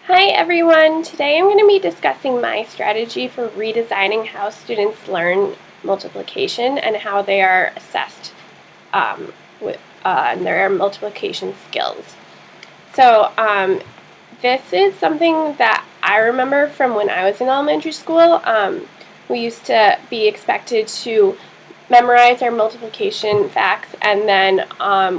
Hi everyone! Today I'm going to be discussing my strategy for redesigning how students learn multiplication and how they are assessed with their multiplication skills. So this is something that I remember from when I was in elementary school. We used to be expected to memorize our multiplication facts, and then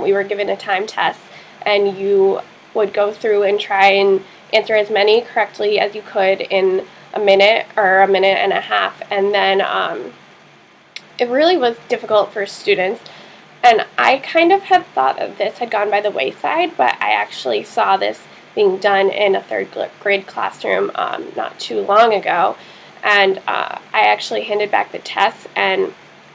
we were given a time test, and you would go through and try and answer as many correctly as you could in a minute or a minute and a half. And then it really was difficult for students. And I kind of had thought that this had gone by the wayside, but I actually saw this being done in a third grade classroom not too long ago. And I actually handed back the tests, and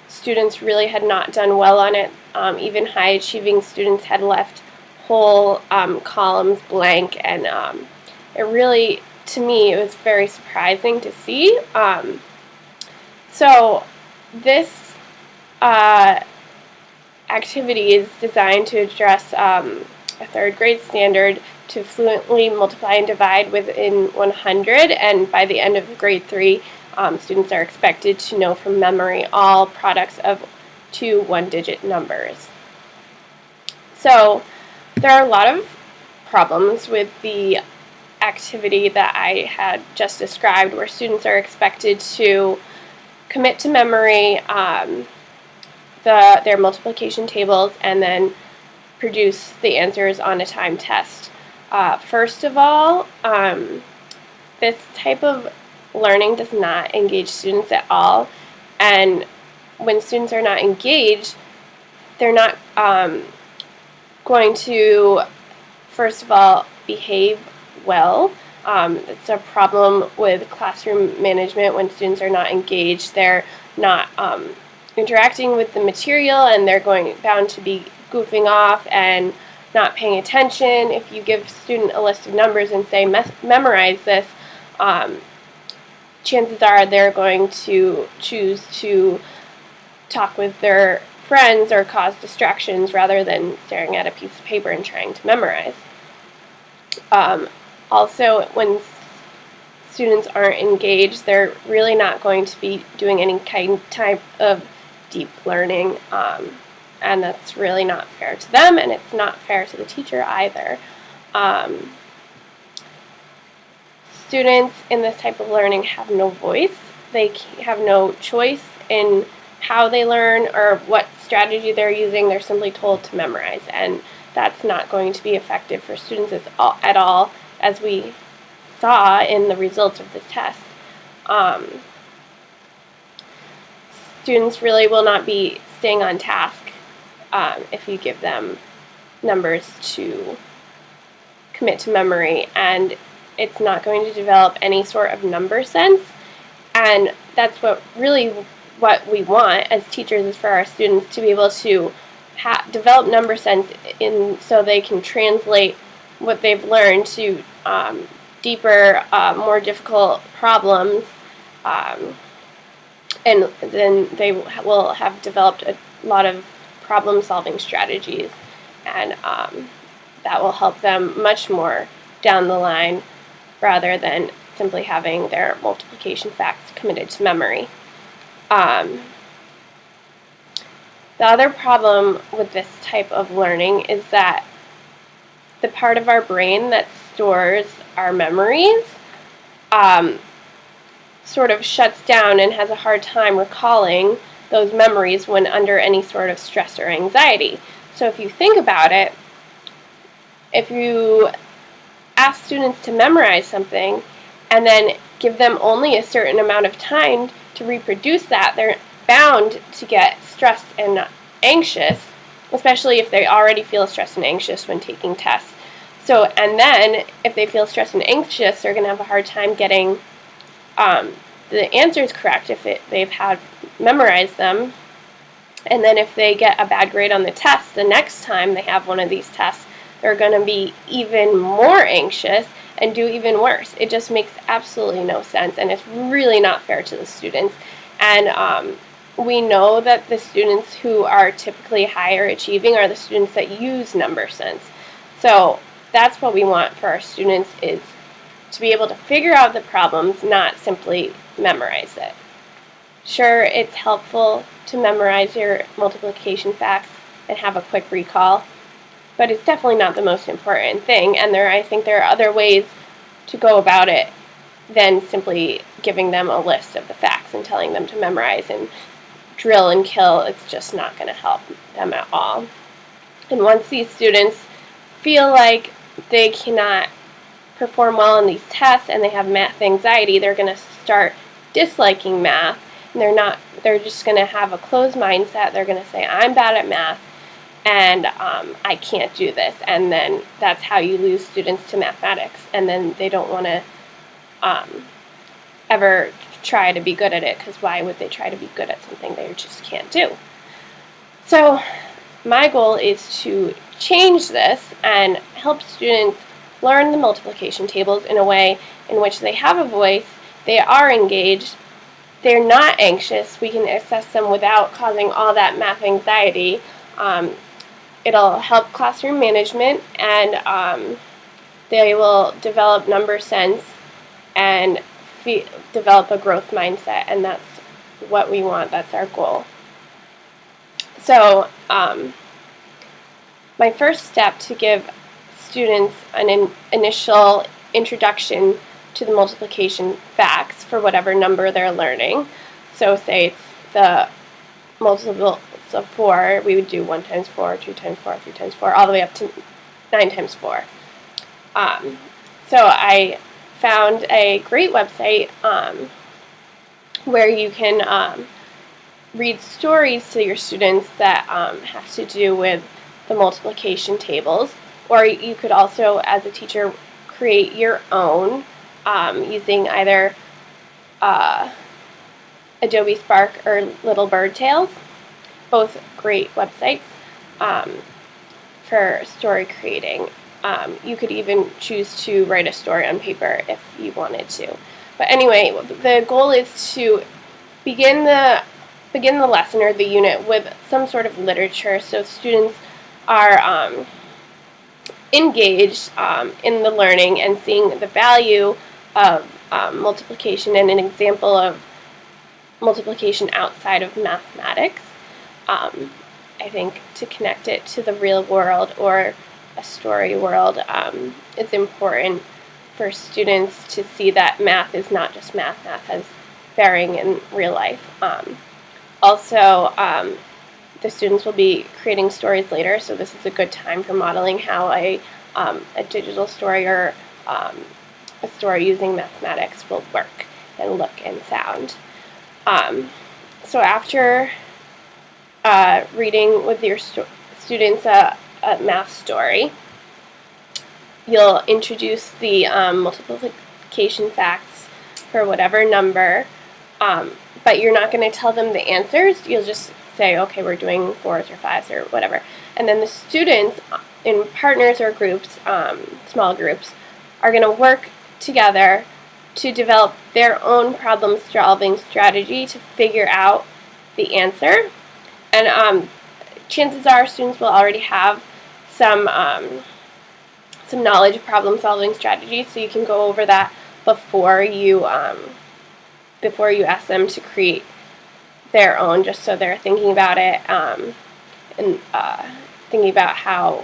students really had not done well on it. Even high achieving students had left whole columns blank, and it really, to me, it was very surprising to see. So this activity is designed to address a third grade standard to fluently multiply and divide within 100, and by the end of grade 3, students are expected to know from memory all products of two one-digit numbers. So there are a lot of problems with the activity that I had just described, where students are expected to commit to memory their multiplication tables and then produce the answers on a timed test. First of all, this type of learning does not engage students at all, and when students are not engaged, they're not going to, first of all, behave well. It's a problem with classroom management when students are not engaged. They're not interacting with the material, and they're bound to be goofing off and not paying attention. If you give a student a list of numbers and say memorize this, chances are they're going to choose to talk with their friends or cause distractions rather than staring at a piece of paper and trying to memorize. Also, when students aren't engaged, they're really not going to be doing any type of deep learning, and that's really not fair to them, and it's not fair to the teacher either. Students in this type of learning have no voice. They have no choice in how they learn or what strategy they're using. They're simply told to memorize, and that's not going to be effective for students at all, as we saw in the results of the test. Students really will not be staying on task if you give them numbers to commit to memory, and it's not going to develop any sort of number sense. And that's what we want as teachers, is for our students to be able to develop number sense so they can translate what they've learned to deeper, more difficult problems, and then they will have developed a lot of problem-solving strategies, and that will help them much more down the line rather than simply having their multiplication facts committed to memory. The other problem with this type of learning is that the part of our brain that stores our memories sort of shuts down and has a hard time recalling those memories when under any sort of stress or anxiety. So if you think about it, if you ask students to memorize something and then give them only a certain amount of time to reproduce that, they're bound to get stressed and anxious, especially if they already feel stressed and anxious when taking tests. So, and then if they feel stressed and anxious, they're going to have a hard time getting the answers correct if they've had memorized them. And then if they get a bad grade on the test, the next time they have one of these tests, they're going to be even more anxious and do even worse. It just makes absolutely no sense, and it's really not fair to the students. And we know that the students who are typically higher achieving are the students that use number sense. So that's what we want for our students, is to be able to figure out the problems, not simply memorize it. Sure, it's helpful to memorize your multiplication facts and have a quick recall, but it's definitely not the most important thing, and I think there are other ways to go about it than simply giving them a list of the facts and telling them to memorize and drill and kill. It's just not going to help them at all. And once these students feel like they cannot perform well in these tests and they have math anxiety, they're going to start disliking math, and they're just going to have a closed mindset. They're going to say, I'm bad at math, and I can't do this, and then that's how you lose students to mathematics, and then they don't want to ever try to be good at it, because why would they try to be good at something they just can't do? So my goal is to change this and help students learn the multiplication tables in a way in which they have a voice, they are engaged, they're not anxious, we can assess them without causing all that math anxiety. It'll help classroom management, and they will develop number sense and develop a growth mindset, and that's what we want. That's our goal. So my first step to give students an initial introduction to the multiplication facts for whatever number they're learning. So say it's the multiples of 4, we would do 1 times 4, 2 times 4, 3 times 4, all the way up to 9 times 4. So I found a great website where you can read stories to your students that have to do with the multiplication tables, or you could also, as a teacher, create your own using either Adobe Spark or Little Bird Tales, both great websites for story creating. You could even choose to write a story on paper if you wanted to. But anyway, the goal is to begin the lesson or the unit with some sort of literature, so students are engaged in the learning and seeing the value of multiplication and an example of multiplication outside of mathematics. I think to connect it to the real world or a story world is important for students to see that math is not just math. Math has bearing in real life. Also, the students will be creating stories later, so this is a good time for modeling how a digital story or a story using mathematics will work and look and sound. So after reading with your students a math story, you'll introduce the multiplication facts for whatever number, but you're not going to tell them the answers. You'll just say, okay, we're doing 4s or 5s or whatever. And then the students in partners or groups, small groups, are going to work together to develop their own problem-solving strategy to figure out the answer. And chances are students will already have some knowledge of problem-solving strategies, so you can go over that before you ask them to create their own, just so they're thinking about it and thinking about how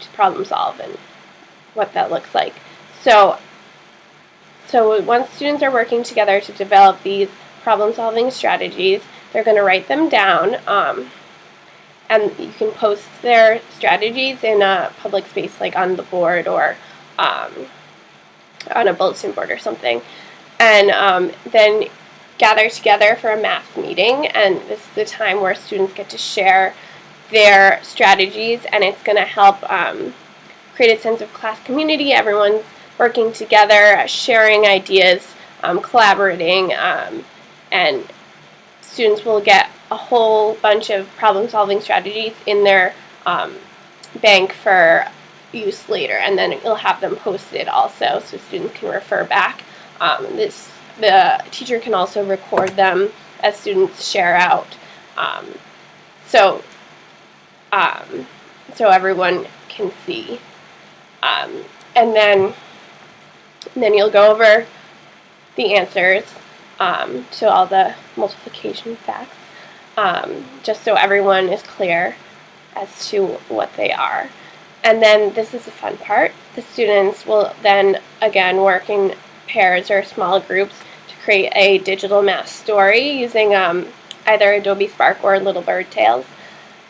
to problem solve and what that looks like. So once students are working together to develop these problem-solving strategies, they're going to write them down, and you can post their strategies in a public space, like on the board or on a bulletin board or something, and then gather together for a math meeting. And this is the time where students get to share their strategies, and it's going to help create a sense of class community. Everyone's working together, sharing ideas, collaborating, and students will get a whole bunch of problem-solving strategies in their bank for use later, and then you'll have them posted also so students can refer back. The teacher can also record them as students share out, so everyone can see. And then And then you'll go over the answers to all the multiplication facts, just so everyone is clear as to what they are. And then this is the fun part. The students will then, again, work in pairs or small groups to create a digital math story using either Adobe Spark or Little Bird Tales.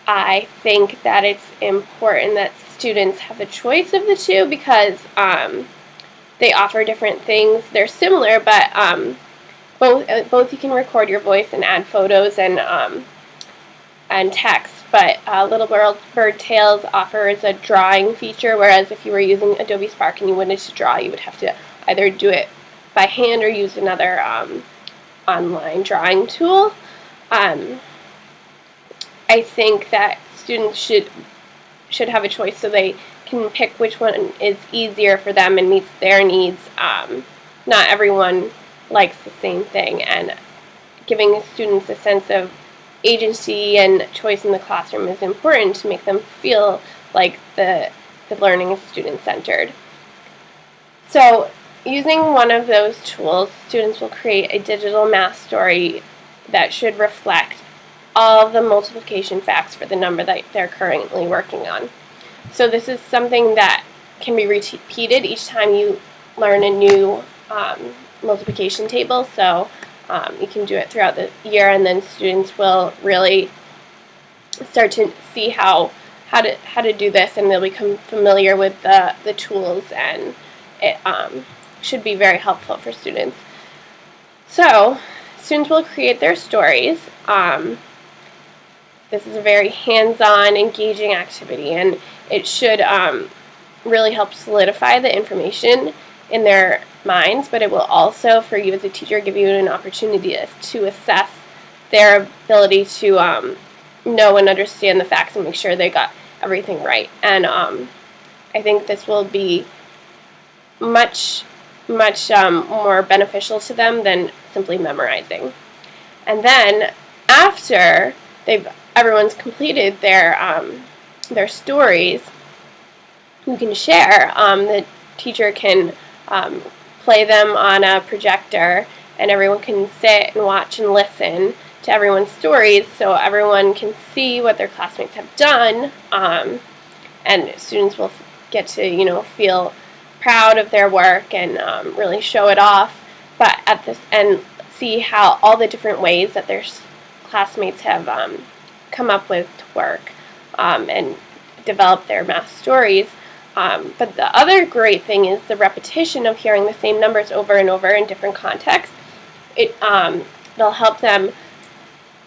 I think that it's important that students have a choice of the two because they offer different things. They're similar, but both you can record your voice and add photos and text. But Little Bird Tales offers a drawing feature, whereas if you were using Adobe Spark and you wanted to draw, you would have to either do it by hand or use another online drawing tool. I think that students should have a choice so they can pick which one is easier for them and meets their needs. Not everyone likes the same thing, and giving students a sense of agency and choice in the classroom is important to make them feel like the learning is student-centered. So using one of those tools, students will create a digital math story that should reflect all of the multiplication facts for the number that they're currently working on. So this is something that can be repeated each time you learn a new multiplication table. So you can do it throughout the year, and then students will really start to see how to do this, and they'll become familiar with the tools, and it should be very helpful for students. So students will create their stories. This is a very hands-on, engaging activity, and it should really help solidify the information in their minds, but it will also, for you as a teacher, give you an opportunity to assess their ability to know and understand the facts and make sure they got everything right. And I think this will be much more beneficial to them than simply memorizing. And then after everyone's completed their stories, you can share. The teacher can play them on a projector, and everyone can sit and watch and listen to everyone's stories, so everyone can see what their classmates have done, and students will get to feel proud of their work and really show it off. But at this end, see how all the different ways that their classmates have come up with to work and develop their math stories. But the other great thing is the repetition of hearing the same numbers over and over in different contexts. They'll help them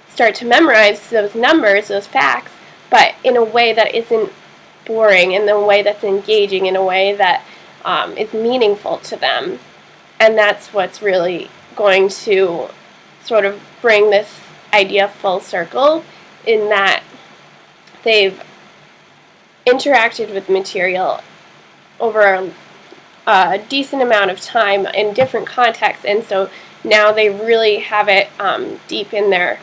start to memorize those numbers, those facts, but in a way that isn't boring, in a way that's engaging, in a way that is meaningful to them. And that's what's really going to sort of bring this idea full circle, in that they've interacted with material over a decent amount of time in different contexts, and so now they really have it deep in their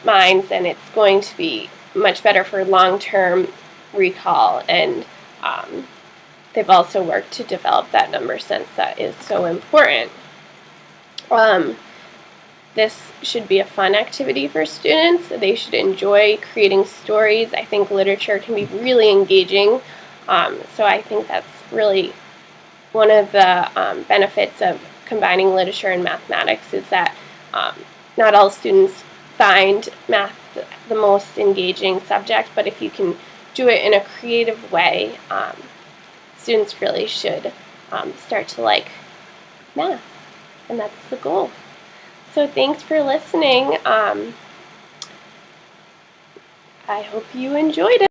minds, and it's going to be much better for long-term recall. And they've also worked to develop that number sense that is so important. This should be a fun activity for students. They should enjoy creating stories. I think literature can be really engaging. So I think that's really one of the benefits of combining literature and mathematics, is that not all students find math the most engaging subject, but if you can do it in a creative way, students really should start to like math, and that's the goal. So thanks for listening. I hope you enjoyed it.